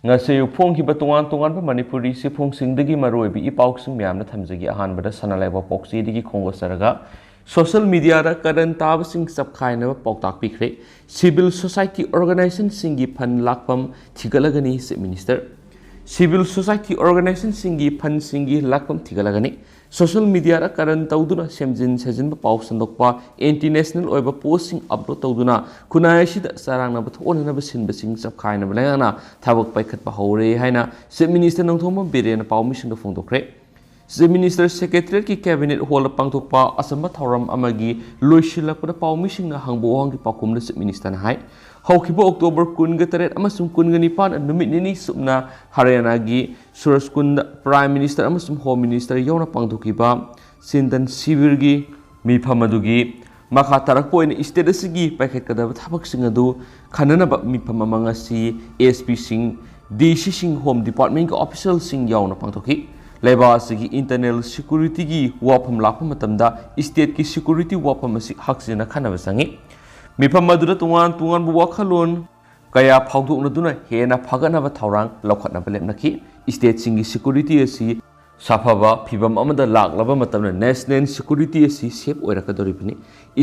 ngase phongkiba tongan manipuri si phongsingdagi maroibi ipausing myamna thamjagi ahanbada sanalaiba pokchi digi khongosaraga social media da Karan taba sing Chapkhainaba pautak pikre civil society organization singi phan lakpam thigalagani se minister civil society organization singi phan singi lakpam thigalagani social media da Karan tauduna semjin sajin ba pau sandokpa international oiba posting upload tauduna kunai sida sarangna ba thona ba sin ba sing Chapkhainaba lengana thabak paikhat ba hore haina se minister nongthoma Biren pau mising da phongdokre se minister secretary ki cabinet hol pangthokpa asamba thoram amagi loisilakpa pau mising na hangbo hangi pakum na se minister na hai haukiba October 19 amasum 19 numit nini sumna Haryana gi Surajkund prime minister amasum home minister yona pangthokiba sindan sibir gi mipamadugi makha tarak point state asigi paikhet kadaba thabak singadu khanana ba mipam amanga si SP sing DC sing home department ki official sing yona pangthoki leba asigi internal security gi wapam lakpa matamda state ki security wapam asi haksina khanaba sangi mifam aduna tungan bu wakhalon kaya phawdoknaduna hena phaganaba thawrang lokhatnaba lepnaki state singi security asi safaba phibam amada laklaba matamna national security asi safe oirakadoribini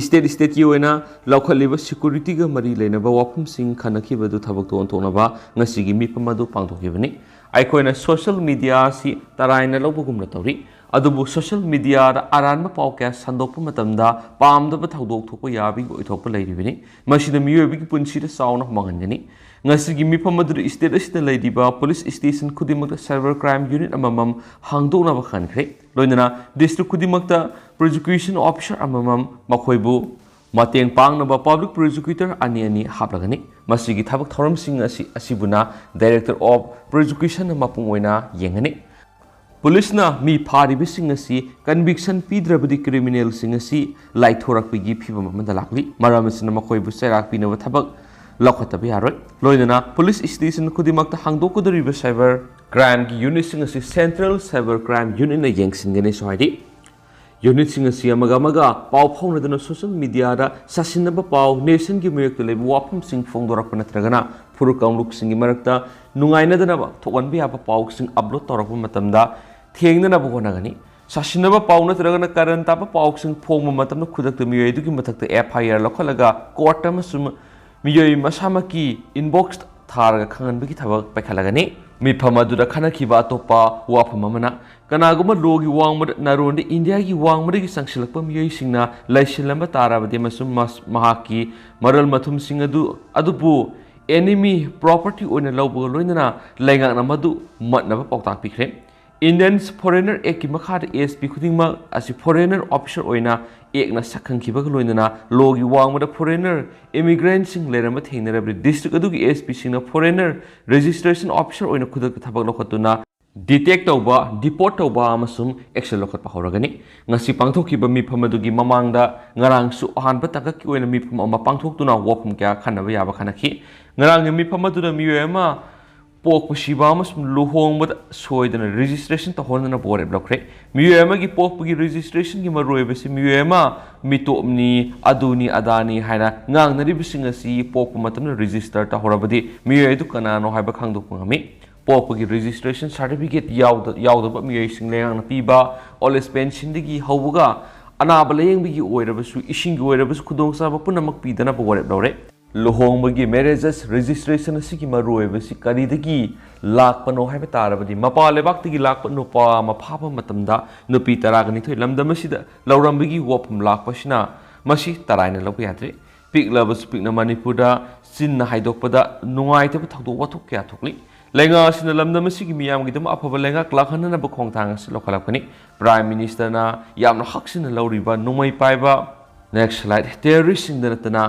state ki oina lokhaliba security ga mari leinaba wapum sing khanakibadu thabak ton tonaba ngasigi mifam adu pangthokibani aikoina social media si taraina lobugumna tawri adubu social media da aranba pau kya sandokpa matamda pamdaba thaudok thokpa yabi oithokpa leiribini masida miyobi ki punsi da sauna mangangani ngasigi mifam adu state asida leidiba police station kudimakta cyber crime unit amamam hangdokna ba khankhre loinana district kudimakta prosecution officer amamam makhoibu mateng pangnaba public prosecutor ani haplagani masigi thabak thoram sing asibuna director of prosecution mapung oina yengani police na mi pharibi sing asi conviction pidrabadi criminal sing asi laithorakpigi phibam amada lakli maramasina makoibu serak pinaba thabak lokhatabi haroi loinana police station kudimakta hangdokodoriba cyber crime gi unit sing asi central cyber crime unit na yengsingani sohidi unit sing asi amaga pau phonadana social media da sasinaba pau nation gi mayek tele wapum sing phongdorakpa natragana furu kaungluk sing gi marakta nungaina dana ba thokanbi apa pau sing upload torakpa matamda thengna ba honagani sasinaba pau natragana Karan taba pau sing phongma matamna khudakta miyoi du gi mathakta FIR lokhalaga court amasum miyoi masamaki inbox tharga khangan bi thabak paikhalagani mifam aduda khanakhiba atopa wafam amana kanaguma logi wangmad naronde India gi wangmad gi sangsilakpa miyoi singna laisilamba tarabadi masum mahaki maral mathum sing adubu enemy property oina lawbo loinana laingak namadu matnaba pautak pikre Indian Foreigner Act ki makhada ASP khudingma asi foreigner officer oina ekna sakhangkhiba loinana logi wangmada foreigner immigrant sing lerama thengnarabri district adugi ASP singna foreigner registration officer oina khudak thabak lokhatuna detect tawba deport tawba amasum action lokhat pahoragani ngasi pangthokkiba mifam adugi mamangda ngarang su ahanba takak ki oina mifam ama pangthoktuna wapum kya khanaba yaba khanakhi ngarang mifam aduda miyoema pok pasiba amasum luhongba soidana registration tahorna bore blokre miyoema gi pok gi registration gi maroiba si miyoema mitopni aduni adani haina ngangnari bising asi pok matamna register tahorabadi miyoe du kanano haiba khangdok ngami pok gi registration certificate yawda miyoe sing lengang na piba oles pension digi hawuga anaba leyeng bi oirabasu ising gi oirabasu khudong sa ba punamak pidana bore blore luhongbagi marriages registration asigi maroibasi karidagi lakpano haiba tarabadi mapa lebaktagi lakpa nupa mapapa matamda nupi taragani thoi lamdamasida laurambagi wapum lakpasina masi taraina lawpa yadre piklabas pikna Manipurda sinna haidokpada nungaitaba thakdok wathok kya thokli lenga sina lamdamasigi miyamgidam afaba lenga klakhanana ba khongthang asi lokhalakani prime minister na yamna haksina lauriba numai paiba next slide terrorist singdanatana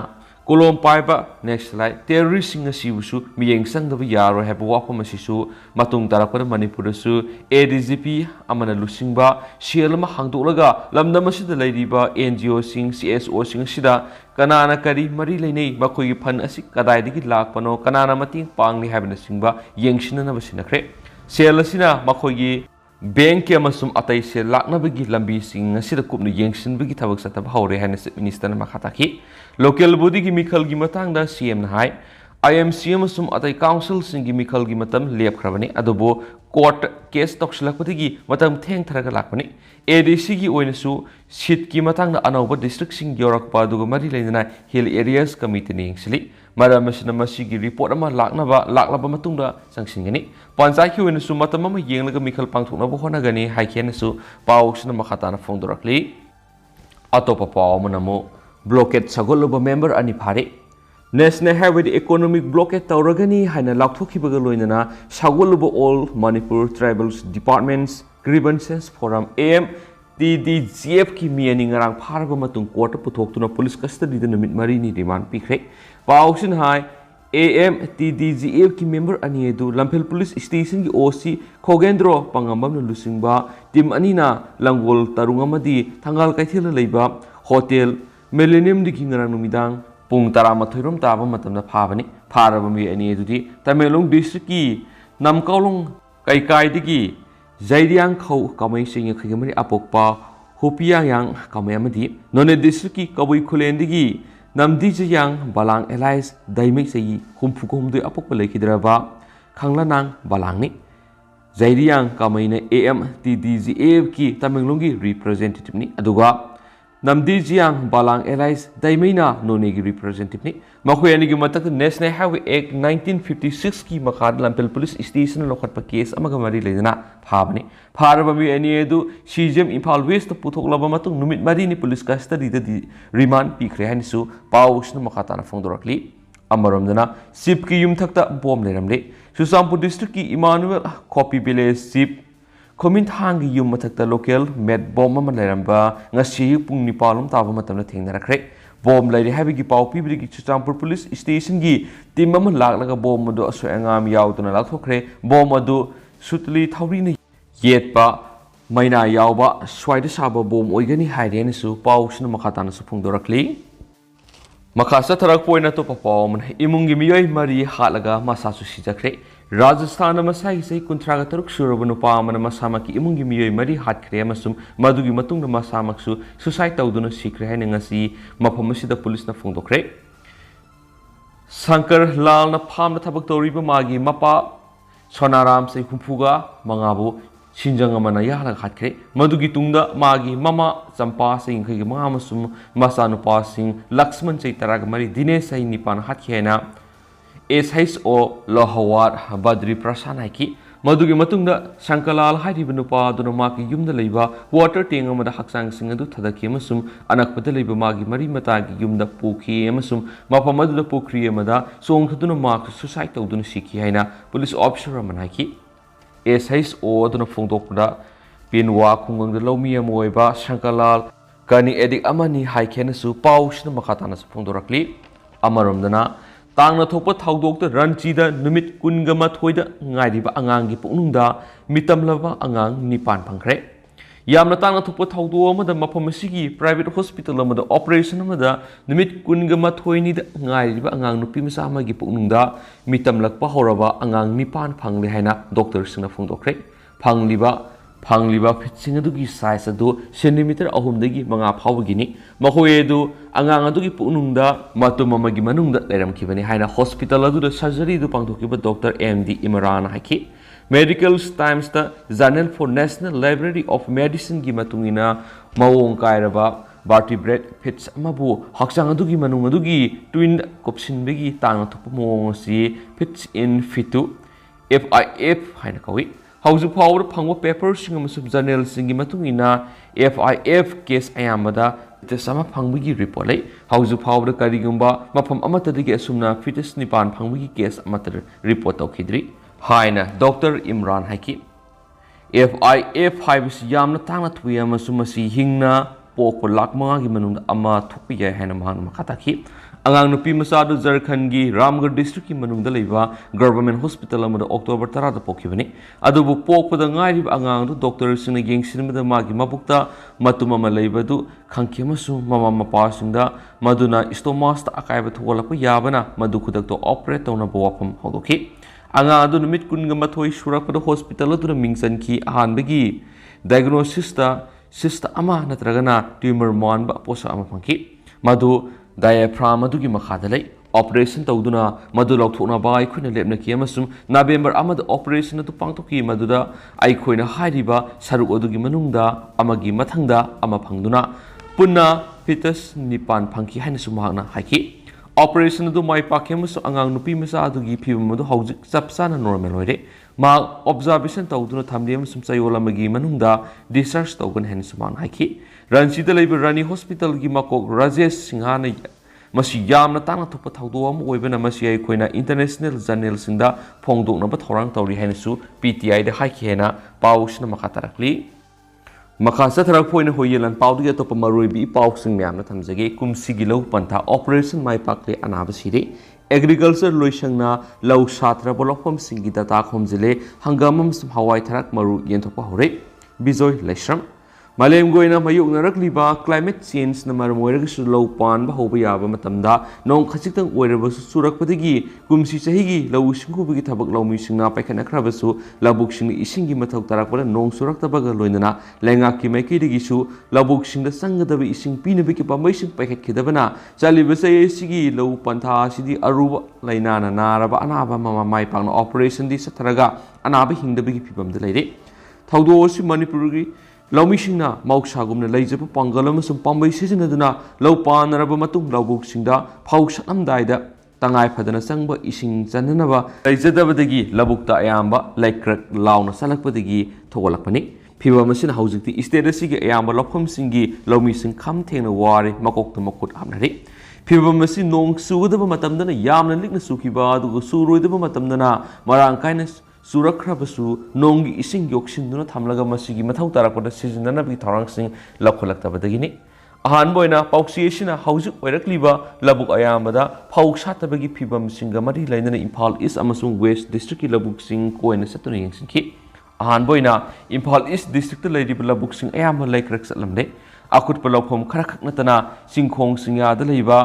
kolom paiba next slide terrorist sing asibusu miyeng sangdaba yaro heba wapam asisu matung tarakpada Manipur su ADGP amana lusingba sielama hangdolaga lamdam asida leiriba NGO sing CSO sing sida kanana kari mari leinei makoi phan asi kadaidagi lakpano kanana mating pangni habna singba yengsinana basinakre sel asina makoi bank amasum atai se laknabagi lambi sing asida kupna yengsinbagi thabak sataba haure haina minister na makhataki local body gi mikhal gi matang da CM na hai IMC amasum atai council singi mikhal gi matam lepkhrabani adubo court case toksilakpatigi matam theng tharaga lakpani ADC gi oinasu seat ki matang na anauba district sing yorakpa adugo mari leina hill areas committee ni sili maramasina masigi report ama laklaba matungda sangsingani panchayat ki oinasu matam ama yenglaga mikhal pangthokna bo honagani haikhenasu pawsna makhatana phongdorakli atopa paw manamo blockade sagoluba member ani phare National Highway Economic Blockade Tauragani Haina Laktokibaga Loinana Sagoluba All Manipur Tribals Departments Grievances Forum AMTDGF ki mianing arang paraba matung quarter putoktuna police custody the numit marini demand pikre Pausin High AMTDGF ki member ani edu Lampel Police Station ki OC Khogendro pangambam na lusingba team anina Langol Tarungamadi Thangal Kaithila Leiba Hotel Millennium di kingarang numidang Pung Taramathurum Taba Matamna Pavani, Parabami and Edudi, Tamelung District, Namkolung Kaikai Digi, Zaidiang Kau Kamay sing a Kigamari Apokpa, Hopiang Kamayamadi, None District Kawi Kulendigi, Namdija Yang, Balang Elias, Daimexi, Humpukum de Apopaleki Drava, Kanglanang, Balangi, Zaidiang Kamayne AMTDGA ki Tamelungi representative ni Aduga. Namdijiang Balang Elias Daimina Nonegi representative ni Makoyani gi matak National Highway Act 1956 ki makad Lampel Police Station lokat pa case amaga mari leina phabani pharabami ani edu CGM Imphal West puthok matung numit mari ni police custody di remand pikre hanisu pawsna makatana phongdorakli amaromdana sip ki yum thakta bom leramle Susampur district ki Emmanuel Copy Village Sip Komin hangi yum matakta local med bomb ama leramba ngasi pung nipalum taba matamna thengnarakre bomb lairi habigi pau pibri ki Chutampur police station gi team ama laklaga bomb ado aso angam yauduna lathokre bomb ado sutli thawri yetpa maina yauba swaida saba bomb oigani haireni su pausna makhatana su phungdorakli makasa tharak poina to papawman Emung gi miyoi mari halaga masasu sijakre Rajasthan Masai say Kuntraga Turk Surabanupa and Masamaki Emungi miyoi mari hatkhre amasum madugi matung na masamaksu suicide tawduna sikre hainingasi maphamasi da police na phongdokre Sankar Lal na phamna thabak toriba magi mapa Sonaram say humpuga mangabu Shinjang amana yahla hatkhre madugi tungda magi mama Champa say khagi mangamasum masanupa sing Laxman say taraga mari Dinesh say nipan hatkhaina SHO Lohawat Badri Prasanaki Madugi Matunda Shankalal Hadibanupa Dunamaki Yumda Leba Water Ting Amada Haksang Singadu Tadaki Masum Anakpataliba Magi Mari Matagi Yumda Puki Emasum Mapamadu Pukri Amada Song Tuduna Mark Society Dun Siki Haina Police Officer Ramanaki SHO Duna Fungdokda Pinwa Kungang the Lomi Amoeba Shankalal Kani Edik Amani Haikenasu Paush the Makatanas Pundorakli Amaramdana Tangna thopa thaudokta ranchida numit kungama thoida ngairiba angangi punungda mitamlaba angang nipan phangkhre yamna tangna thopa thaudo amada maphamasigi private hospital amada operation amada numit kungama thoini da ngairiba angang nupi masa amagi punungda mitamlakpa horaba angang nipan phangli haina doctor singna phungdokre Pangliba pitching adugi size adu centimeter ahumdagi manga phawgini mahoye du angang adugi punungda matumamagi manungda leram kibani haina hospital adu da surgery du pangthokiba Dr. MD Imran haki Medical Times ta Journal for National Library of Medicine gi matungina mawong kairaba vertebrate pits amabu haksang adugi manung adugi twin kopsinbegi tang thopa mawong si pits in fitu FIF haina kawi Hausu power pangwa papers sing amasum journal singi matungina FIF case ayamada te sama pangbugi report lai hausu power karigumba mafam amatadigi asumna fitus nipan pangbugi case amatar report tawkhidri haina Dr. Imran haki FIF haibis yamna tangna thuya amasum masi hingna pokpo lakmanga gi manung ama thukpi ya haina mahang makataki Angang nupi masadu Jharkhand gi Ramgarh district ki manungda leiba government hospital amada October 10 da pokhibani adubu pokpada ngai angang du doctor singna yengsinmada magi mabukta matuma leibadu khangkemasu mama mapa singda maduna stomas ta akaiba thola ko yabana madu khudak to operate tawna bawapam hodoki anga adu numit kunga mathoi surakpada hospital adu mingsan ki ahanbagi diagnosis ta sista ama natragana tumor mon ba posa ama phangki madu diaphragm adugi makhada lei operation tawduna madu lokthokna ba aikoina lepna ki amasum November amada operation atu pangtokki maduda aikoina hairiba saruk adugi manungda amagi mathangda ama phangduna punna fetus nipan phangki haina sumhakna haiki operation adu mai pakhe amusu angang nupi masa adugi phibam adu hojik chapsana normal hoire ma observation tawduna thamli amusum chayol amagi manungda discharge tawgan haina sumhakna haiki Ranchida Labor Rani Hospital gi makok Rajesh Singhana masi yamna tangna thupa thawdo am oibana masi ai koina international journal singda phongdokna ba thorang tawri hainasu PTI da haiki hena pawsna makha tarakli makha satharak poina hoyelan pawdi atop maroi bi pawsing myamna thamjage kumsi gi lo pantha operation mai pakle anaba sire agriculture loisangna law satra bolofam singi data khomjile hangamam hawai tharak maru yenthopa hore bijoy lesram Malem goina mayuk narakliba climate change na marmoiragisu law pan ba hoba yaba matamda nong khachitang oirabasu surakpadagi kumsi chahigi law singkubigi thabak lawmi singna paikana khrabasu labuk sing isingi mathau tarakpada nong suraktabaga loinana lenga ki maikirigisu labuk singda sangadabi ising pinabiki pamaising paikat khidabana chalibasa sigi law pantha sidi aruba lainana naraba anaba mama mai pangna operation di satharaga anaba hingdabigi pibamda leire thawdo si manipurgi Lawmisingna mausagumna leijaba pangal amasung pambai sizinaduna law panaraba matung lawbuksingda phau saklamdaida tangai phadana sangba ising chananaba leijadabadagi labukta ayamba laikrak launa salakpadagi thogolakpani phibam asina haujikti state asigi ayamba lawphamsingi lawmising kham thengna wari makokta makut amnari phibam asi nong sugadaba matamdana yamna likna sukiba adugu suroidaba matamdana marang kaina Surakhabasu nongi ising yoksinduna thamlaga masigi mathau tarakpada sizinanabi thorangsing lakholaktabadagini ahan boina pauksiesina haujuk oirakliba labuk ayamada phau satabagi phibam singa mari lainana Imphal East amasung West District ki labuk sing koina satuna yengsingki ahan boina Imphal East District lairiba labuk sing ayama laikrak satlamde akut palawphom kharakhak natana singkhong singya da leiba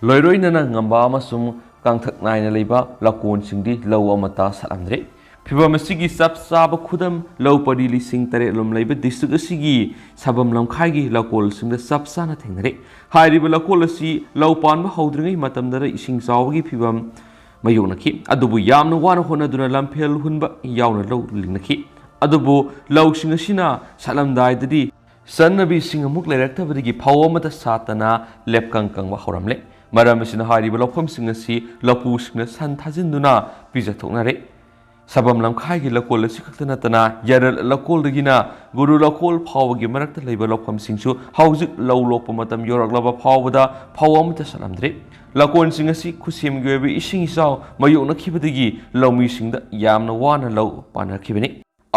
loiroinana ngamba amasung kangthak naina leiba lakon singdi law amata salamdre Phibam asigi sab sab khudam law padi lising tare lom leiba district asigi sabam lamkhai gi lakol singda sab sana thengnare hairiba lakol asi law pan ba hodringai matamdara ising chawgi phibam mayonaki adubu yamna wana honaduna lamphel hunba yauna law lingnaki adubu law sing asina salamdai dadi sannabi sing amuk leiraktabadigi phawamata satana lepkang kang ba horamle maram asina hairiba lawpham sing asi lapu singna san thajinduna pijathoknare Sabam lamkhai gi lakol asi khakta natana yaral lakol dagina guru lakol phawagi marakta leiba lokham singsu haujik law lokpa matam yoraklaba phawada phawamta salamdre lakon sing asi khusim gebe ising isaw mayokna khibadagi lawmi singda yamna wana law panakhibani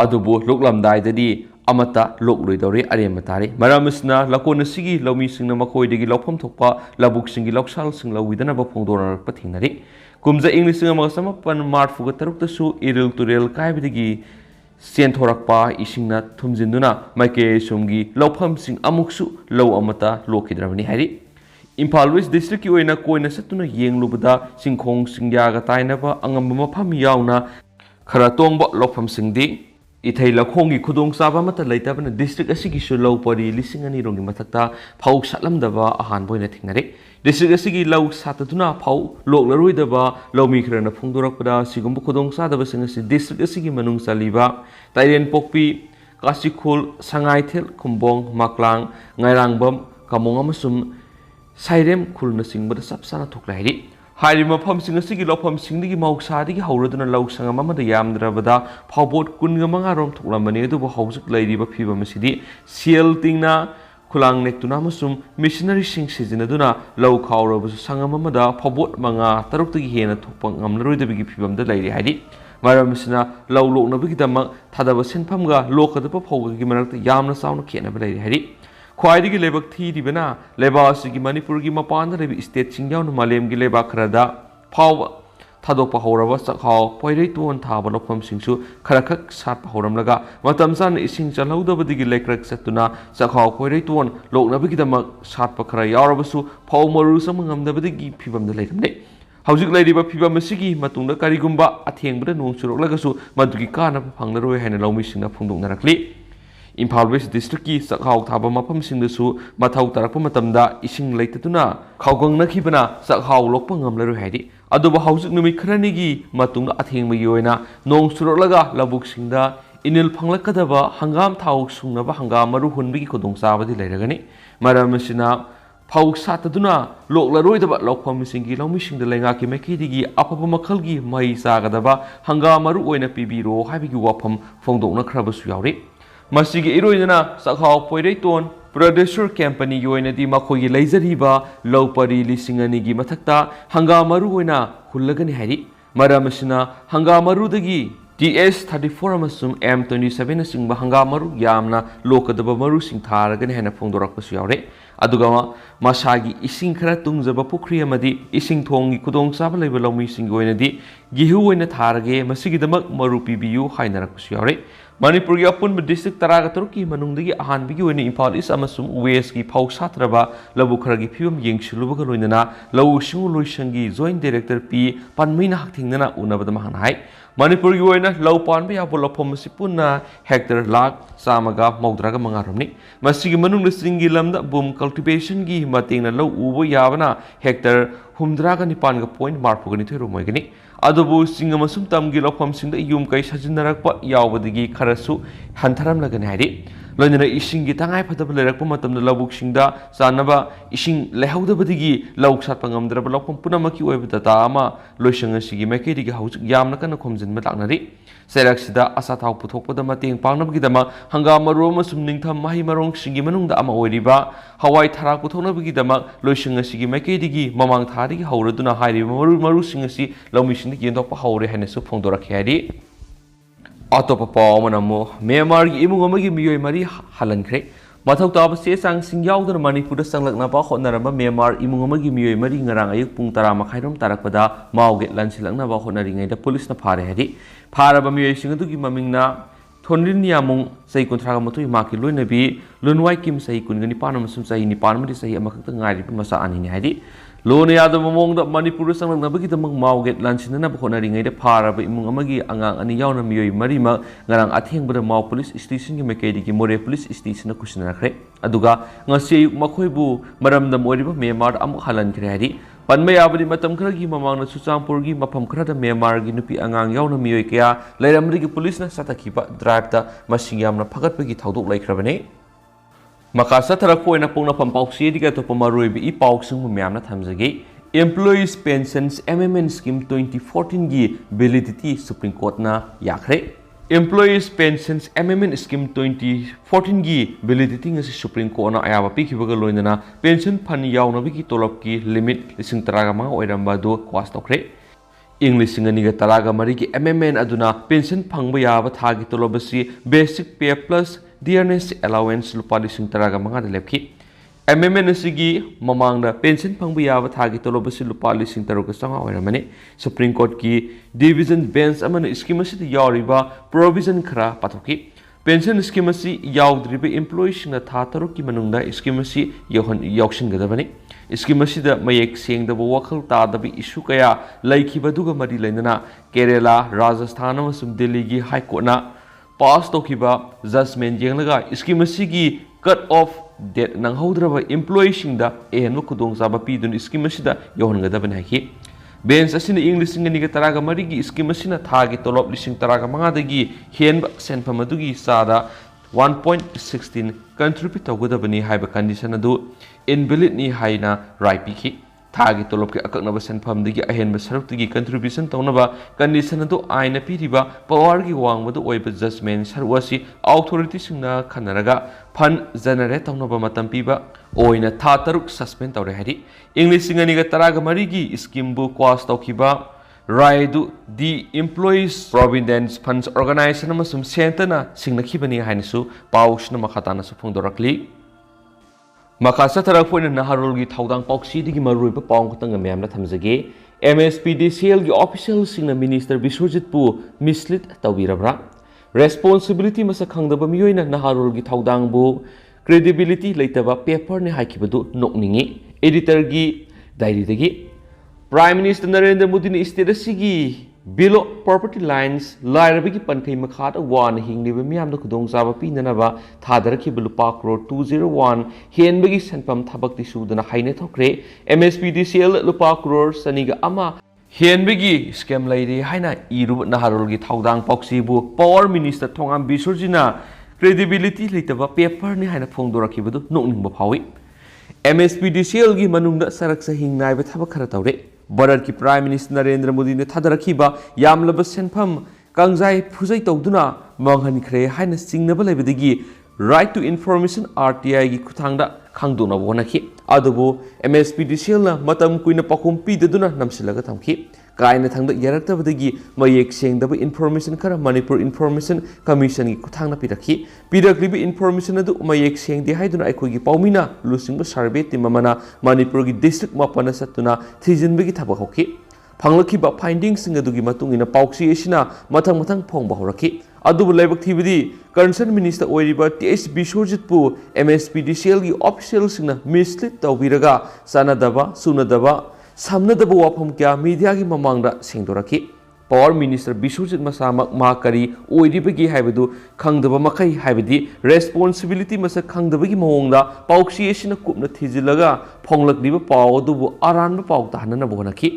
adubu loklamdai dadi amata lokloi dore arematare maramasna lakon asigi lawmi singna makoidagi lawpham thokpa labuk singi loksal sing lawidana ba phongdona pathingnari Kumza English nga mga samapan marfuga taruktasu iril turil kaibidigi senthorakpa isingna thumjinduna maike sumgi lawpham sing amuksu law amata lokidrabani hari Imphal West District ki oina koina satuna yenglubada singkhong singyaga tainaba angamba mafam yauna khara tongba lawpham singdi ithai lakhongi khudong saba mata leitabana district asigi su law pari lising ani rongi mathakta phau satlamdaba ahan boina thingnare District asigi law satatuna phau loklaroi lawmi khrana phungdorakpada sigumbu khudong sadaba singasi district asigi manung saliba Tairen Pokpi Kasikhul Sangaithel Khumbong Maklang Ngairangbam Kamong amasum Sairem khulna singbada sapsana thoklairi Hari mafam singasigi lawpham singdigi mauksadigi hauraduna law sangam amada yamdrabada phawbot kunga manga rom thoklamani adubu haujik lairiba phibam asidi siel tingna Kulang nektuna amasum missionary sing sizinaduna law khawrabasu sangam amada phawbot manga taruktagi hena thokpa ngamlaroidabigi phibamda lairi haidi maramsina law loknabigi damak thadaba senphamga lokadaba phawgagi manakta yamna sauna khenaba lairi haidi khwaidigi lebak thiribana lebasigi manipurgi mapanda lebi state singyauna malemgi lebak khrada phaw thadokpa horaba sakhaw poirei tuon thaba lokham singsu kharakhak satpa horamlaga matamsan ising chalhaudabadigi lekrak satuna sakhaw poirei tuon loknabigi damak satpa khara yarabasu phaw maru samangamdabadigi phibamda leiramne Haujik lairiba phibam asigi matungda karigumba athengbada nong churoklagasu madugi kana phanglaroi haina lawmi singna phungdoknarakli Imphal West District ki Sakhau Thaba Mapam Singdasu Mathau Tarakpa Matamda Ising Laituna Khaugang Nakibana Sakhau Lokpangam Laru Hadi Adoba House Numi Kranigi Matung Athing Mayoina Nong Surolaga Labuk Singda Inil Panglakadaba Hangam Tau Sungnaba Hangam Maru Hunbi Kodong Sabadi Leragani Maramasina Pau Sataduna Lok Laroidaba Lokpam Singi Lomising the Langaki Makidigi Apapa Makalgi Mai Sagadaba Hangam Maru Oina Pibiro Habigi Wapam Fongdona Krabus Yari Masigi Iroidana Sakhau Poireton Producer Company Yoinadi Makoyi Lazariba Lopari Lisinganigi Matakta Hangamaru Oina Hulagani Hari Maramasina Hangamaru Dagi TS34 amasung M27 singba hangamaru yamna lokadaba maru sing tharagan hena phongdorakpasu yaure aduga masagi ising khara tungjaba pukri amadi ising thongi kudong saba leiba lomi sing oinadi gihu oina tharage masigidamak maru pibiu hainarakpasu yaure Manipur gi apun district taraga ki manungdagi ahanbigi oina Imphal East amasung West gi phau satraba labu kharagi phibam yengsilubaga loinana lawu singu loisangi joint director P panmina hakthingna unabada mahan hai Manipur gi oina law panba yabo lopom sipuna hectare lakh samaga maudraga mangarumni masigi manungda singi lamda boom cultivation gi matingna law ubo yabana hectare humdraga nipan ga point marpugani thirumogani adubu singa masum tamgi lopom singda yum kai sajinarakpa yawbadigi kharasu hantharam lagani hari loinana ising gi tangai phatab lerakpa matamda labuk singda sanaba ising lehaudabadigi lauk satpa ngamdraba lopom punamaki oiba data ama loisanga sigi maikedi gi haus yamna kana khomjin ma laknari seraksida asa thau puthokpada mateng pangnabagi dama hangamaru amasum ningtham mahi marong singi manungda ama oiriba hawai thara puthoknabagi dama loisanga sigi maikedi gi mamang thari gi hauraduna hairi maru singasi lomising gi yendokpa haure hanesu phongdorakhe hari Atopa Pamanamo, Myanmar Emung amagi miyoi mari halankre. Mathau taba se sang sing yaudana Manipur sanglaknaba hotnaramba Myanmar Emung amagi miyoi mari ngarang ayuk pung 10 makhairom tarakpada mauge lansilaknaba hotnaringaida police na phare hari. Pharaba miyoi sing adugi mamingna Thonrin Yamung sai kontraga matui maki loinabi Lunwai Kim sai kungani panamasum sai ni panamadi sai amakta ngari masa anini hari. Lone yada mamong da Manipur sang nabagi da mang mauget lansin na bako na ringay da para ba imong amagi angang ani yaw na miyoi marima ngarang atheng ba da mau police station gi mekedi gi more police station na kusina rakre aduga ngasi makhoi bu maramdam ori ba Myanmar amuk halan kre hari panmay abadi matam khra gi mamang na Chuchangpur gi mafam khra da Myanmar gi nupi angang yaw na miyoi kya lairamri gi police na sataki ba drive da masing yam na phagat ba gi thaudok laikrabane Makasa tarakpo na pong napampauksi di ka to pamarui bi ipauksung mumyam na thamjagi Employees Pensions MMN Scheme 2014 gi validity Supreme Court na yakhre Employees Pensions MMN Scheme 2014 gi validity ngasi Supreme Court na ayaba pikhibaga loinana pension fund yauna bi ki tolop ki limit lising taraga mga oiramba do kwas tokre English singaniga taraga mari ki MMN aduna pension phangba yaba thagi tolobasi basic pay plus Dearness allowance lupa lising taraga mga dalepki MMN asigi mamangda pension phangba yaba thagi tolobasi lupa lising taruga sanga oiramani Supreme Court ki division bench amana scheme asida yawriba provision khara pathoki pension scheme asi yawdriba employees na tha taruki manungda scheme asi yawshin gadabani scheme asida mayek sengdaba wakhal tadabi issue kaya laikhibaduga mari lainana Kerala Rajasthan amasum Delhi gi High Court na pass tokiba judgment yenglaga scheme asigi cut off date nanghodraba employee singda ehenba kudong saba pidun scheme asida yohongadabani haki bench asina English singaniga taraga marigi scheme asina thagi tolop lising taraga mangadagi henba senfam adugi sada 1.16 contribute tawgadabani haiba condition adu invalid ni haina right piki thagi tolop ke akaknaba senfam digi ahenba saruptigi contribution tawnaba condition adu aina piriba power gi wangmadu oiba judgment sarwasi authority singna khanaraga fund generate tawnaba matam piba oina tha taruk suspend tawre hari English singaniga taraga marigi scheme bu kwas tawkiba Raidu the Employees Provident Funds Organization amasum sentana singnakhibani hainasu paushna makhatana su phongdorakli Makasa tarakpo na naharol gi thaudang pauksi digi marui pa paung kutang myamna thamjage MSPDCL gi official singna minister Biswajit pu mislead tawirabra responsibility masa khangdaba miyoina naharol gi thaudang bu credibility leitaba paper ne haikibadu nokningi editor gi diary dagi Prime Minister Narendra Modi ni state asigi Below property lines, Lairabiki Pankai Makata 1, Hingliba Miam the Kudong Zaba Pinanaba, Tadaraki Belupak Road 201, Henbegi Senpam Tabakti Sudana Haine Tokre, MSPDCL Lupak Road, Saniga Ama, Henbegi Scam Lady Haina, Iru Naharogi Taudang Poxibu, Power Minister Tongam Bisurjina, credibility Litava paper ni Haina Fondoraki, no Nimbapawi. MSPDCL gi Manunda Sarak Sahing Naiba Tabakaratore. Bharat ki Prime Minister Narendra Modi ne thadarakhiba yamlaba senpham kangjai phuzai tawduna manghankhre haina singnaba lebedigi right to information RTI gi khuthangda khangdona bonakhi adubu MSPDCL na matam kuina pakhum pidaduna namsilaga thamkhi kaina thangda yaraktabadagi mayek sengdaba information khara Manipur Information Commission gi khuthangna pirakhi piraklibi information adu mayek sengde haiduna aikhogi paumina lusingba survey timamana Manipur gi district mapana satuna thijinbagi thaba hokhi phanglakhiba findings sing adugi matungina pauksi esina mathang mathang phongba horakhi adubu laibak thibidi concerned minister oiriba TS Bisurjitpu MSPDCL gi official singna mislead tawbiraga sanadaba sunadaba samnadaba wafam kya media gi mamangda sengdorakhi Power Minister Bisurjit Masamak Makari oiribagi haibadu khangdaba makai haibadi responsibility masa khangdabagi mawongda pauksi esina kupna thijilaga phonglakliba paw adubu aranba paw tahanana bonakhi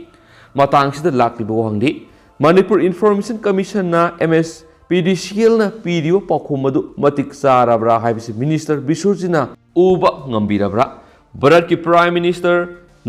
matangsida lakliba wangdi Manipur Information Commission na MSPDCL na PDO pakhumadu matik sarabra haibisi Minister Bisurjina uba ngambirabra Bharat ki Prime Minister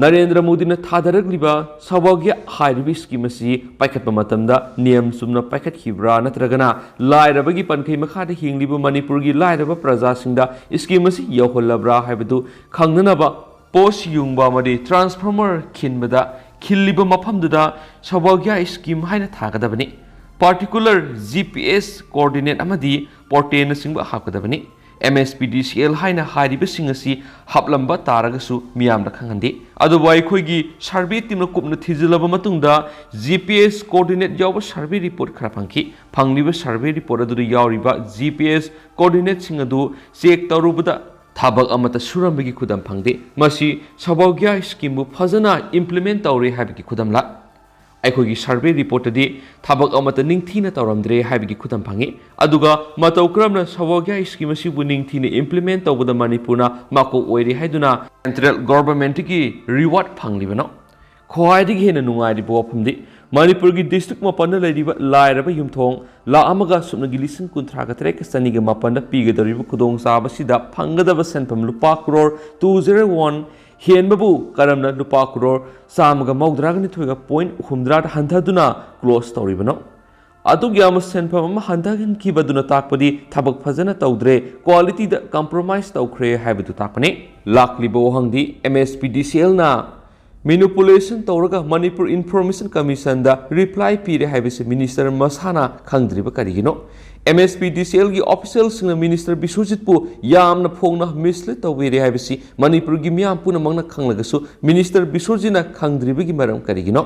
Narendra Modi na thadarakliba sawagya hairibi scheme asi paikhatpa matamda niyam sumna paikhatkibra natragana lairabagi pankhai makhada hingliba Manipur gi lairaba praja singda scheme asi yawhollabra haibadu khangnanaba post yungba madi transformer khinbada khilliba mafamduda sawagya scheme haina thagadabani particular GPS coordinate amadi portain singba hapkadabani MSPDCL haina hairiba singasi haplamba taragasu miyamda khangandi adubu aikhoigi survey team kupna thijilaba matungda GPS coordinate yawa survey report khara phangliba survey report adu yawriba GPS coordinate sing adu check tawrubada thabak amata surambagi khudam phangde masi sabagya scheme bu phajana implement tawre habiki khudamla aikhogi survey report adi thabak amata ningthina tawramdre habiki khudam phangi aduga matau kramna sabagya scheme sibu ningthina implement tawbada Manipurna mako oire haiduna central government ki reward phanglibano khwaidigi hena nungai ri bophamdi Manipur gi district mapana lariba lairaba yumthong la amaga subna gi lisin kunthra ga trek saniga mapana pigadariba khudong saba sida phangadaba senpam lupa crore 201 Henbabu karamna lupa crore samaga maugdragani thoiga point humdrat hanthaduna close tawribano adugyama senpam handagin kibaduna takpadi thabak phajana tawdre quality da compromise tawkhre haibadu takpane laklibo hangdi MSPDCL na manipulation tawraga Manipur Information Commission da reply pire haibise minister masana khangdriba karigino MSPDCL gi official singna minister Bisurjit pu yamna phongna mislead tawire haibisi Manipur gi miyam puna mangna khanglagasu minister Bisurjina khangdriba gi maram karigino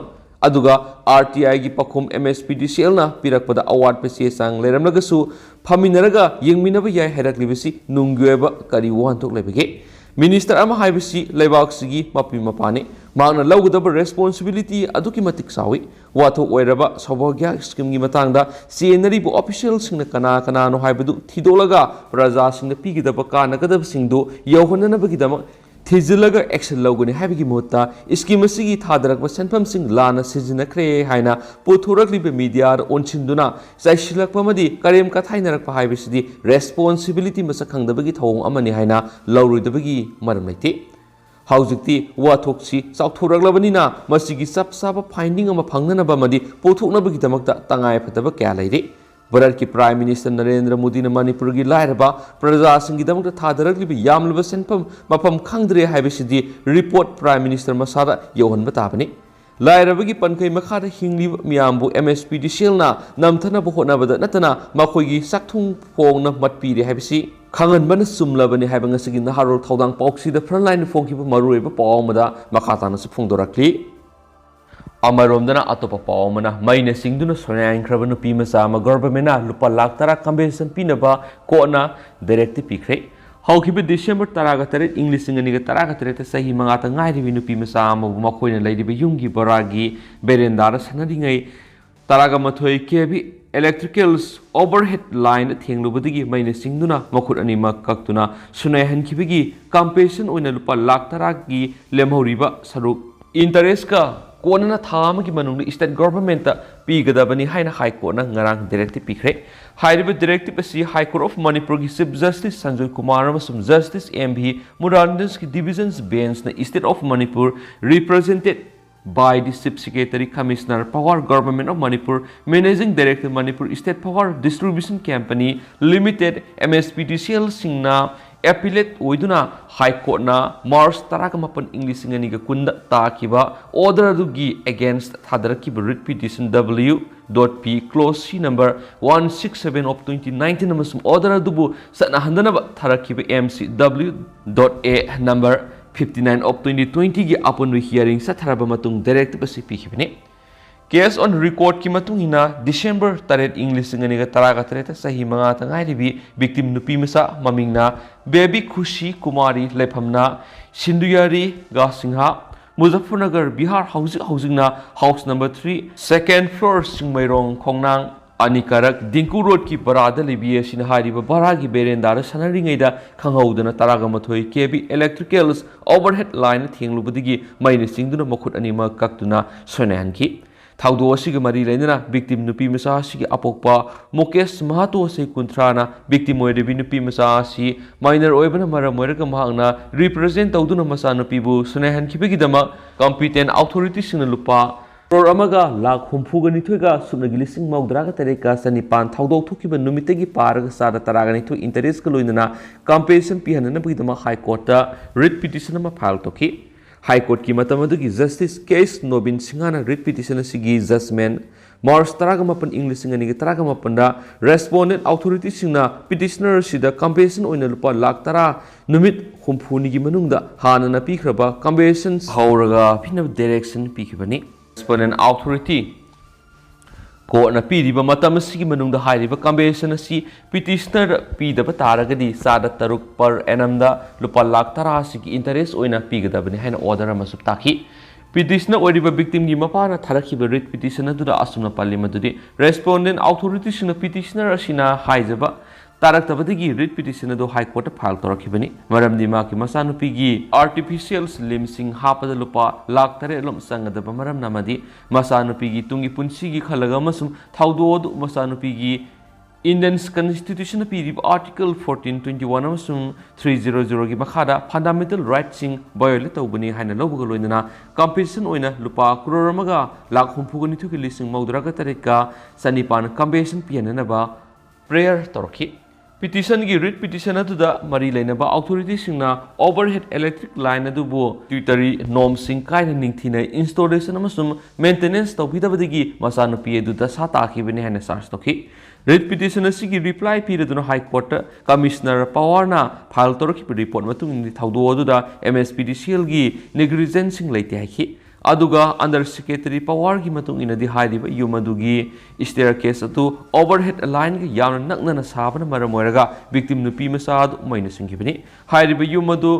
aduga RTI gi pakhum MSPDCL na pirakpada award pe se sang leramlagasu phaminaraga yengminaba yai haidaklibisi nungyoeba kari wantok lebege Minister ama haibisi leibak sigi mapi mapane magna lawgudaba responsibility aduki matik sawi watho oiraba sawagya scheme gi matangda senari bu official singna kana no haibadu thidolaga praja singna pigidaba kanagadaba singdu yawhonana bagidama thijilaga action lawguni haibigi mutta scheme sigi thadarakba senpam sing lana sizinakre haina pothoraklibe media onchinduna saishilakpamadi karem kathaiнаrakpa haibisidi responsibility masakhangdabagi thawong amani haina lawruidabagi maram laite haujikti wathokchi chawthoraklabanina masigi sapsaba finding ama phangnanaba madi pothoknabagi damakta tangai phataba kya laire Bharat ki Prime Minister Narendra Modi na Manipur gi lairaba praja singi damakta thadaraklibi yamlaba senpam mapam khangdre haibisidi report Prime Minister masada yohanba tabani lairaba gi pankai makhada hingli miyambu MSPDCL na namthana bo honabada natana makhoigi sakthung phongna matpire haibisi khanganbana sumlabani haibanga sigi naharol thaudang pauksi da frontline phongkiba maruiba pawmada makhatana su phongdorakli Amaromdana atopa pawmana maina singduna sonyankraba nupi macha ama governmenta lupa lakh tara compensation pinaba kona directive pikre haukiba December 13 English singaniga 13 sahi mangata ngairi nupi macha ama makhoina leidiba yumgi baragi berendara sanaringai Taragamathoi kebi electricals overhead line thenglubadigi maina singduna makhut anima kaktuna sunai hankibigi compensation oina lupa lakh taragi lemhoriba saruk interest ka kona thama ki manung state government ta pigadabani haina high court na ngarang directive pikre hairiba directive asi high court of manipur ki chief justice sanjoy kumar amasum justice mb murandans ki divisions bench na state of manipur represented by the Chief Secretary Commissioner Power Government of Manipur Managing Director Manipur State Power Distribution Company Limited MSPDCL Singna appellate oiduna High Court na March 18 English ngani ga kunda takiba order dugi against thadarakiba writ petition W.P clause C number 167 of 2019 amasum order dubu sana handanaba tharakiba MC W.A number 59 of 2020 gi upon hearing sa tharaba matung directive asi pikibini case on record ki matung ina December 3 English ngani ga taraga treta sahi manga tangai ribi victim nupi masa mamingna baby khushi kumari lephamna sinduyari ga singha Muzaffarnagar Bihar housing na house number 3 second floor Singmairong Khongnang Anikarak Dinku Road ki barada libiya sinahariba baragi berendara sanaringaida khanghaudana taragamathoi kebi electricals overhead line thenglubadigi maina singduna makhut anima kaktuna sonahanki thaudo asiga mari leinana victim nupi masa asigi apokpa Mukesh Mahato se kuntrana victim oirebi nupi masa asi minor oibana mara moiraga mahangna represent tawduna masa nupi bu sonahanki begidama competent authority sina lupa Amaga lakh humfuga nithoiga subnagi lising maudraga tareka sanipan thaudok thukiba numitagi paraga sada taraga nitho interest ka loinana compensation pihanana bidama high court ta writ petition ma file toki high court ki matamadagi justice case nobin singana writ petition asigi judgment March taraga mapan English ngani taraga mapanda respondent authority singna petitioner sida compensation oina lupa lakh tara numit humfuni gi manungda hanana pikraba compensation hauraga phina direction pikibani Respondent authority court na piriba matam asigi manungda hairiba compensation asi petitioner pidaba taragadi sada taruk per annum da lupa lakh tara asigi interest oina pigadabani haina order amasub taki petitioner oriba victim gi mapana tharakhiba writ petition adu da asumna palli madudi respondent authority sina petitioner asina haijaba tarak tabadigi writ petition adu high court file torakhibani maramdi ma ki masanupi gi artificial limb sing hapada lupa lakh tare lom sangadaba maram namadi masanupi gi tungi punsi gi khalaga masum thaudo du masanupi gi Indian Constitution piri article 1421 amasum 300 gi makhada fundamental rights sing violate tawbani haina lobuga loinana compensation oina lupa crore amaga lakh humfuga nithu ki lising maudra ga tarika sanipan compensation pianana ba prayer torki petition gi writ petition adu da mari leinaba authority singna overhead electric line adu bo tutari norm sing kaina ningthina installation amasum maintenance tawbidabadigi masanu pi adu da sata khibani haina search toki writ petition asigi reply piraduna high court commissioner power na file torki report matung ni thaudo adu da MSPDCL gi negligence sing leite haiki aduga under secretary power gi matung inadi hairiba yumadugi staircase atu overhead line gi yamna nakna sabana maramoiraga victim nupi masad umaina singibani hairiba yumadu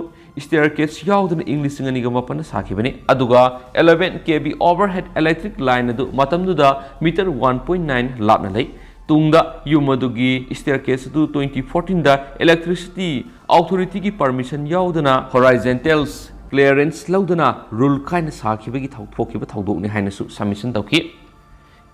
staircase yaudana english ngani ga mapana sakibani aduga 11 kV overhead electric line adu matamduda meter 1.9 lapna lei tungda yumadugi staircase atu 2014 da electricity authority gi permission yaudana horizontals clearance laudana rule kind sakibagi thokhiba thaudokni hainasu submission tawki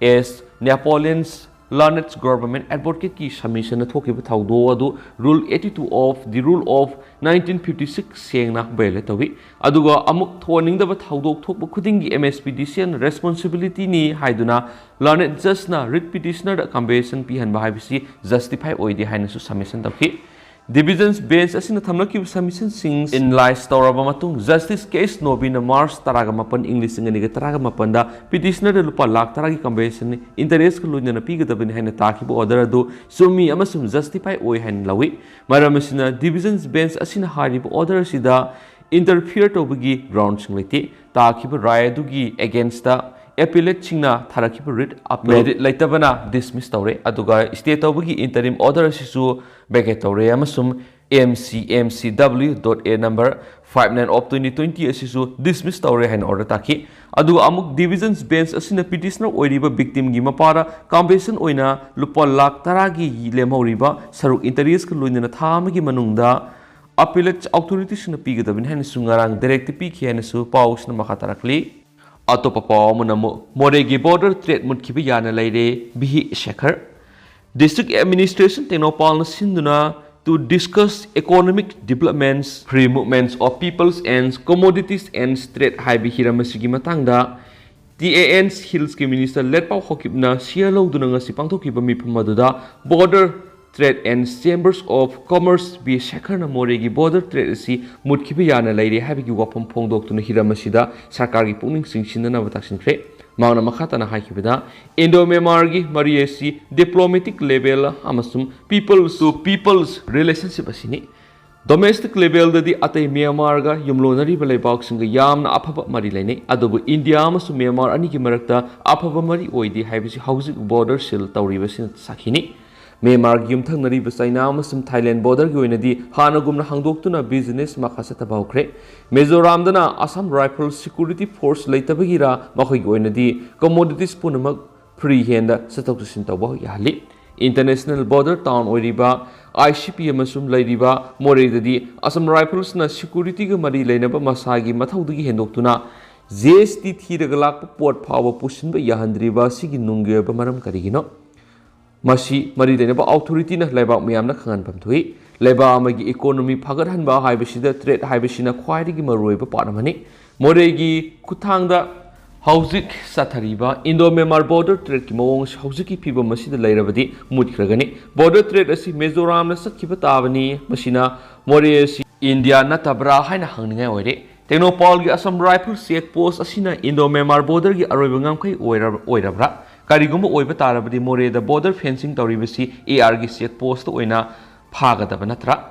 as Napoleon's learned government advocate ki submission thokhiba thaudo adu rule 82 of the rule of 1956 sengna bele tawi aduga amuk thoningdaba thaudok thokba khudingi MSPDCN responsibility ni haiduna learned just na writ petitioner compensation pihanba haibisi justify oidi hainasu submission tawki Divisions bench asina thamlaki submission sings in lies toraba matung justice case nobina March taraga mapan English ngani ga taraga mapan da petitioner de lupa lakh taragi compensation interest ko luina piga dabani haina takibo order adu sumi amasum justify oi hain lawi maramasina divisions bench asina haribo order sida interfere tobagi ground sing leti takibo rai adugi against the appellate singna tharakhiba writ merit laitabana dismiss tawre aduga state tawbagi interim order asisu vacate tawre amasum MCW.A number 5/9 of 2020 asisu dismiss tawre hain order taki ꯑꯗꯨꯒ ꯑꯃꯨꯛ division bench ꯑꯁꯤꯅ ꯄꯤꯇꯤꯁꯅꯔ ꯑꯣꯏꯔꯤꯕ victimꯒꯤ ꯃꯄꯥꯗ compensation ꯑꯣꯏꯅ ꯂꯨꯄꯥ ꯂꯥꯈ 10ꯒꯤ ꯂꯦꯝꯍꯧꯔꯤꯕ ꯁꯔꯨꯛ ꯏꯟꯇꯔꯦꯁꯀ ꯂꯣꯏꯅꯅ ꯊꯥ ꯑꯃꯒꯤ ꯃꯅꯨꯡꯗ appellate ꯑꯣꯊꯣꯔꯤꯇꯤꯁꯤꯡꯅ ꯄꯤꯒꯗꯕꯅꯤ ꯍꯥꯏꯅꯁꯨ ꯉꯔꯥꯡ ꯗꯥꯏꯔꯦꯛꯇ ꯄꯤꯈꯤ ꯍꯥꯏꯅꯁꯨ ꯄꯥꯎꯁꯤꯅ ꯃꯈꯥ ꯇꯥꯔꯛꯂꯤ꯫ ꯑꯇꯣꯞꯄ ꯄꯥꯎ ꯑꯃꯅ ꯃꯣꯔꯦꯒꯤ ꯕꯣꯔꯗꯔ ꯇ꯭ꯔꯦꯠ ꯃꯨꯠꯈꯤꯕ ꯌꯥꯅ ꯂꯩꯔꯦ ꯕꯤꯍꯤ ꯁꯦꯈꯔ ꯗꯤꯁꯇ꯭ꯔꯤꯛ ꯑꯦꯗꯃꯤꯅꯤꯁꯇ꯭ꯔꯦꯁꯟ ꯇꯦꯡꯅꯧꯄꯜꯅ ꯁꯤꯟꯗꯨꯅ to discuss economic developments, free movements of peoples and commodities and trade haibi hiram asigi matangda TAN's Hills ki Minister Letpau Hokipna share lawduna ngasi pangthokiba mifam aduda border trade and chambers of commerce bi Shekharna moregi border trade asi mutkiba yana leire haibigi wafam phongdoktuna hiram asida sarkar gi pungning singsinna bataksinkhre Mauna Makhatana Haikibida, Indo Memargi, Mariesi, diplomatic level, Amasum, peoples to peoples relationship asini. Domestic level the Ate Myanmarga, Yumlonari Balay boxing, Yam Apapa Marilene, Adobo India, Amasu Myanmar, Aniki Marakta, Apapa Mari Oidi, Habisi housing border sill Tauribasin Sakini. Myanmar Yumtang Naribasina, Amasum Thailand border Guinadi, Hanagumna Hangdoktuna business Makasata Baukre, Mizoramdana, Assam Rifles Security Force later Bagira, Makoiguinadi, commodities Punamag, Prehenda, Satokusin Tabo Yali, International Border Town Oriba, ICP Masum Ladiba, Moredadi, Assam Rifles na Security Mari Lenaba Masagi, Mataugi Hendoktuna, ZST Thiragalak Port Power Pushin by Yahandriba, Sigi Nunga Bamaram Karigino. Masi mari denaba authority na leba miyamna khangan pamthui leba amagi economy phagat hanba haibasida trade haibasina khwaidigi maroiba paramani moregi kuthangda hauzik sathariba Indo Myanmar border trade ki mawong hauziki phiba masida leirabadi mutkragani border trade asi Mizoram na sakhiba tabani masina more asi India na tabra haina hangningai oire Technopol gi Assam Rifles check post asina Indo Myanmar border gi aroiba ngamkai oirabra Karigumba oiba tarabadi more the border fencing tauribasi AR gi check post oina phagadaba natra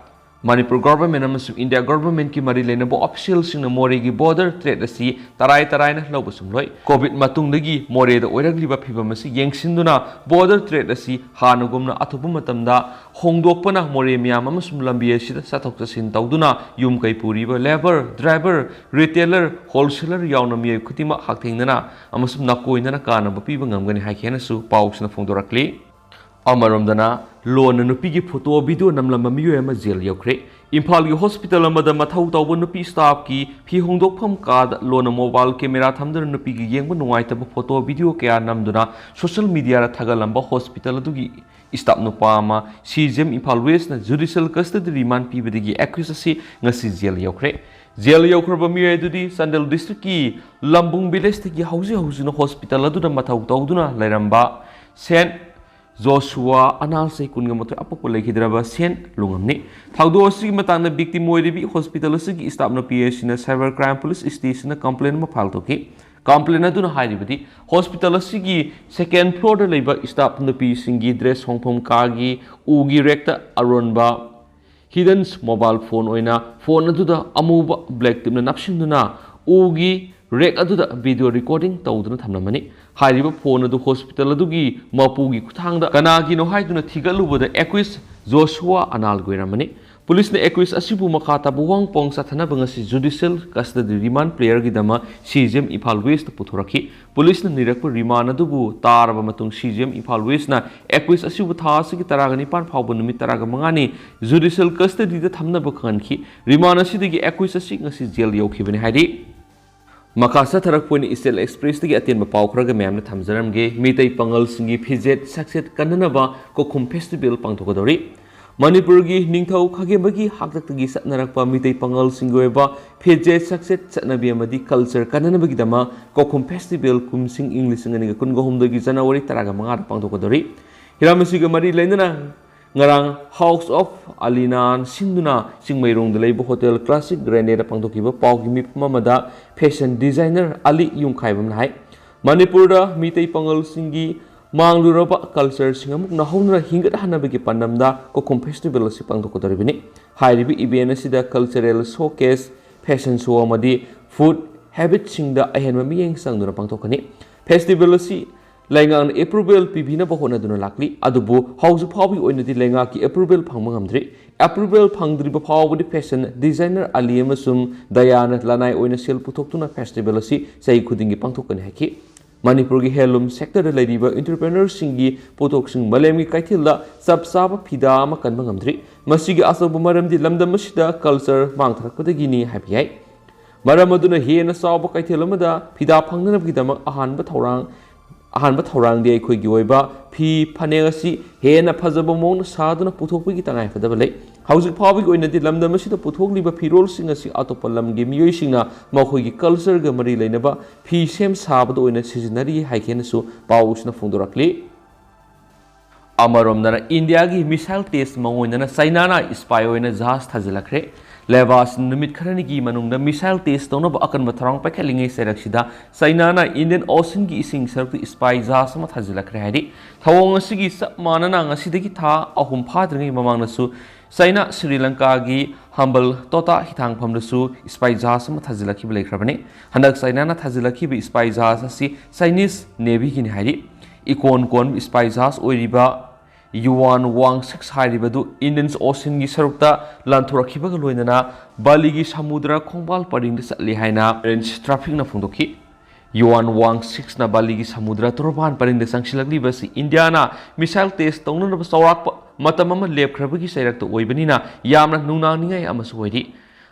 Manipur government amasung India government ki mari lenabo officials singna more gi border trade asi tarai na lobusum loi covid matungdagi more da oiragliba phibamasi yengsinduna border trade asi hanugumna athupu matamda hongdokpana more miyam amasum lambi asida sathok chasin tawduna yum kai puriba labor driver retailer wholesaler yauna miyai khutima hakthengna amasum nakoinana kana bapiba ngamgani haikena su pausna phongdorakli Amaromdana loan nupigi photo video namlamba miyoi ama jail yaukre Imphal gi hospital amada mathau tawba nupi staff ki phi hongdokpham kad loan mobile camera thamdana nupigi yengba nungaitaba photo video kaya namduna social media ra thagalamba hospital adugi staff nupa ama CGM Imphal West na judicial custody remand pibadigi accused asi ngasi jail yaukre jail yaukraba miyoi adudi Sandal district ki Lambung village tagi hausi na hospital aduda mathau tawduna lairamba Saint Joshua anal say kunga motor apopo lekidraba sen lungamni thaudo asigi matangna victim oiribi hospital asigi staff na PS na cyber crime police station na complaint ma file toki complaint aduna hairibadi hospital asigi second floor da leiba staff na pi singi dress hongphom kagi ugi rekta aronba hidden mobile phone oina phone aduda amuba black tip na napsinduna ugi rek aduda video recording tawduna thamnamani hairiba phone adu hospital adugi mapugi kuthangda kanagi no haiduna thigalubada accused Joshua anal goiramani police na accused asibu makhata buwang pong sathana bangasi judicial custody remand player gidama CGM Imphal West puthoraki police na nirakpa remand adubu taraba matung CGM Imphal West na accused asibu thasigi taragani pan phawba numit taraga mangani judicial custody da thamna bakhanki remand asidigi accused asi ngasi jail yaukhibani haidi Makasa tarak point Isel Express tagi atin mapawkraga mayamna thamjaramge mitay pangal singi phijet sakset kananaba kokhum festival pangthokodori Manipur gi ningthau khagebagi haktagi satnarakpa mitay pangal singoeba phijet sakset satnabi amadi culture kananabagi dama kokhum festival kumsing English ngani kungohumdagi January taraga manga pangthokodori hiramasiga mari lainana ngarang House of Alinan Sinduna Singmairong Dalaibo Hotel Classic Grenada pangtokiba pawgi mipmamada fashion designer Ali Yungkhaibam nai Manipurda mitay pangal singi mangluraba culture singamuk nahonra hingat hanabagi pandamda kokhum festival si pangtokodoribini hairibi event asida cultural showcase fashion show amadi food habit singda ahenma miyeng sangduna pangtokani festival asi Lengang approval pibina bahona duna lakli adubu hausu phawi oinadi lenga ki approval phangma ngamdri approval phangdriba phawbudi fashion designer Ali amasung Dayana lanai oina sel puthokuna festival asi sei khudingi pangthokani haki Manipur gi helum sector da ladiba entrepreneurs singi potok sing malemgi kaithilda sabsaba phida ama kanba ngamdri masigi asabu maramdi lamdam masida culture mangtharakpadagi ni happy maram aduna hena sawba kaithilamada phida phangnanabgidama ahanba thorang di akhoi gi oiba phi phaneng asi hena phajaba mong saduna puthokpagi tangai phadaba lei hauzik phawbi oina di lamdam asida puthokliba firol sing asi atopa lamgi miyoi singna makhoi gi culture ga mari leinaba phi sem sabada oina sijinari haikhre su pausna phungdorakli Amaromdana India gi missile test mangoinana China na spy oina jahaz thajilakre Lebas numit kharani gi manungda missile test tawna ba akan batharang pakhalingai seraksida China na Indian Ocean gi ising sarku spy jahaz ma thajilakre hari thawong asigi manana ngasidagi tha ahum phadringai mamangna su China Sri Lanka gi humble tota hitang phamdasu spy jahaz ma thajilakhi bleikrabani handak China na thajilakhi bi spy jahaz asi Chinese Navy gi ni hari ikon spy jahaz oiriba Yuan Wang 6 hairibadu Indian Ocean gi sarukta lanthorakhibaga loinana Bali gi samudra khongbal paring da satli haina range traffic na phungdokhi Yuan Wang 6 na Bali gi samudra torban paring da sangsilakli basi India na missile test tawna na sawrak matam ama lepkhrabagi sairakta oibanina yamna nungnaningai amasu oiri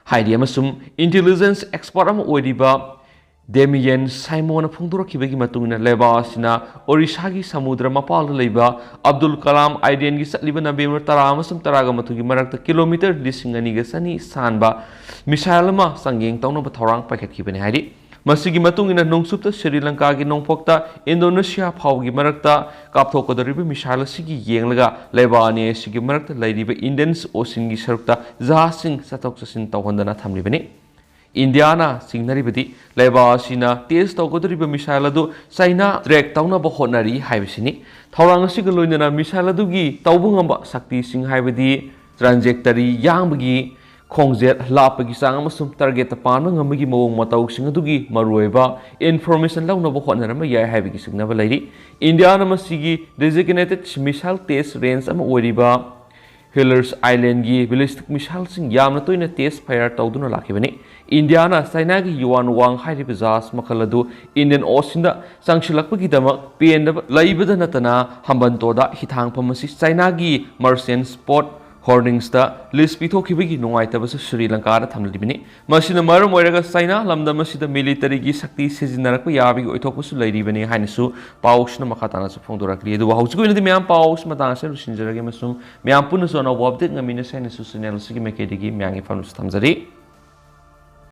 haidi amasum intelligence expert ama oiriba Demian Simon phungdorakibagi matungna lebasina Orissa gi samudra mapal leiba Abdul Kalam Island gi satliba November 10 amasum 10 ga matugi marakta kilometer 2,200 ga sani sanba missile ma sangyeng tawna ba thorang pakhatkibani hairi masigi matungina nongsup Sri Lanka gi nongphokta Indonesia phawgi marakta kapthokodariba missile sigi yenglaga lebani sigi marakta leiriba Indian Ocean gi sarukta jahasing satok sasin tawhandana thamlibani Indiana singnaribadi laibasina test tawgodriba missile adu China track tawna ba honari haibisini thawrang asiga loinana missile adu gi tawbungamba sakti sing haibadi trajectory yangbagi khongjet lapagi sang amasum target pana ngamagi mawong matau sing adu gi maruiba information launa ba honarama yai haibigi signaba lairi Indiana masigi designated missile test range ama oiriba Hillers Island gi ballistic missile sing yamna toina test fire tawduna lakibani Indiana China gi Yuan Wang hairiba jahaz makhaladu Indian Ocean da sangshilakpagi dama penda laibada natana hambantoda hithang phamasi China gi Merchant Sport Hoardings da list pithokibagi nungaitabasa Sri Lanka da thamlibani masina maram oiraga China lamdam asida military gi sakti sijinarakpa yabigi oithokpasu lairibani hainasu pausna makhatana su phongdorakli edu hausigo inadi myam paus matang se rusinjarage masum myam puna so na update ngamina saina su channel sigi mekedi gi myangi famus thamjari